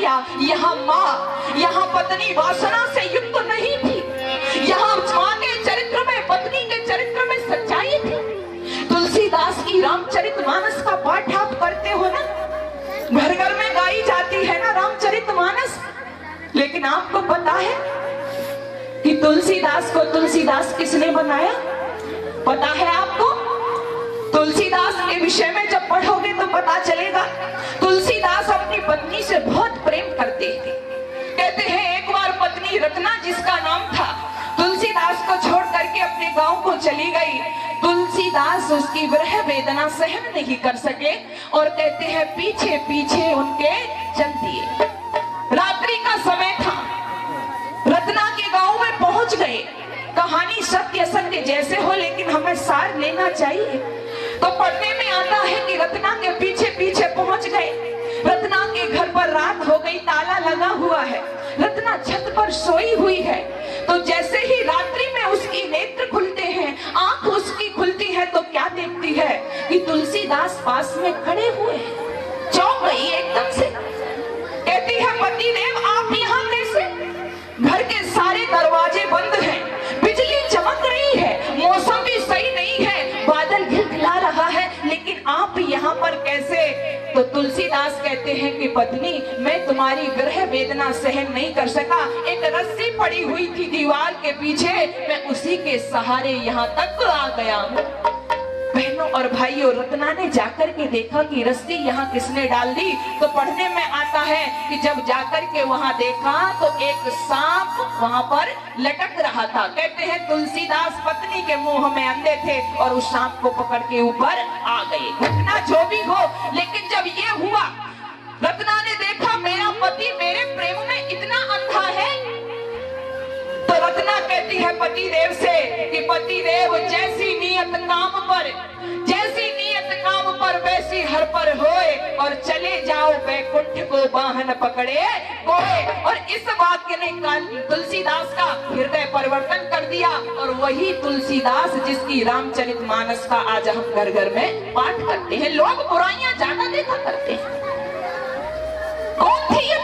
क्या, यहाँ माँ, यहाँ पत्नी वासना से युक्त नहीं थी, यहाँ माँ के चरित्र में, पत्नी के चरित्र में सच्चाई थी। तुलसीदास की रामचरितमानस का पाठ आप करते हो ना, घर घर में गाई जाती है ना रामचरितमानस, लेकिन आपको पता है कि तुलसीदास को तुलसीदास किसने बनाया? पता है आपको? तुलसीदास के विषय में जब पढ़ोगे तो पता चलेगा। तुलसीदास अपनी पत्नी से बहुत प्रेम करते थे। कहते हैं एक बार पत्नी रत्ना जिसका नाम था, तुलसीदास को छोड़ करके अपने गांव को चली गई। तुलसीदास उसकी विरह वेदना सहन नहीं कर सके और कहते हैं पीछे पीछे उनके चल दिए। रात्रि का समय था, रत्ना के गांव में पहुंच गए। कहानी सत्य असत्य जैसे हो, लेकिन हमें सार लेना चाहिए। तो पढ़ने में आता है कि रत्ना के पीछे पीछे पहुंच गए। रत्ना के घर पर रात हो गई, ताला लगा हुआ है, रत्ना छत पर सोई हुई है। तो जैसे ही रात्रि में उसकी नेत्र खुलते हैं, आंख उसकी खुलती है, तो क्या देखती है कि तुलसीदास पास में खड़े हुए हैं। चौंक गई एकदम से, कहती है पतिदेव आप यहाँ कैसे? घर के सारे दरवाजे बंद हैं, बिजली चमक रही है, मौसम भी सही नहीं है, बादल घिलघिला रहा है, लेकिन आप यहाँ पर कैसे? तो तुलसीदास कहते हैं कि पत्नी मैं तुम्हारी विरह वेदना सहन नहीं कर सका, एक रस्सी पड़ी हुई थी दीवार के पीछे, मैं उसी के सहारे यहाँ तक आ गया हूँ। बहनों और भाइयों, रत्ना ने जाकर के देखा कि रस्सी यहाँ किसने डाल दी। तो पढ़ने में आता है कि जब जाकर के वहां देखा तो एक सांप वहां पर लटक रहा था। कहते हैं तुलसीदास पत्नी के मुंह में अंधे थे और उस सांप को पकड़ के ऊपर आ गए। घटना जो भी हो, लेकिन जब ये हुआ, रत्ना ने देखा मेरा पति मेरे प्रेम में इतना अंधा है, तो रत्ना कहती है पतिदेव से कि पतिदेव जैसी नियत काम पर, जैसी नियत काम पर वैसी हर पर होए, और चले जाओ वैकुंठ को बाहन पकड़े कोए। और इस वाक्य ने तुलसीदास का हृदय परिवर्तन कर दिया, और वही तुलसीदास जिसकी रामचरितमानस का आज हम घर घर में पाठ करते हैं। लोग बुराइयां ज्यादा देखा करते हैं। कौन थी ये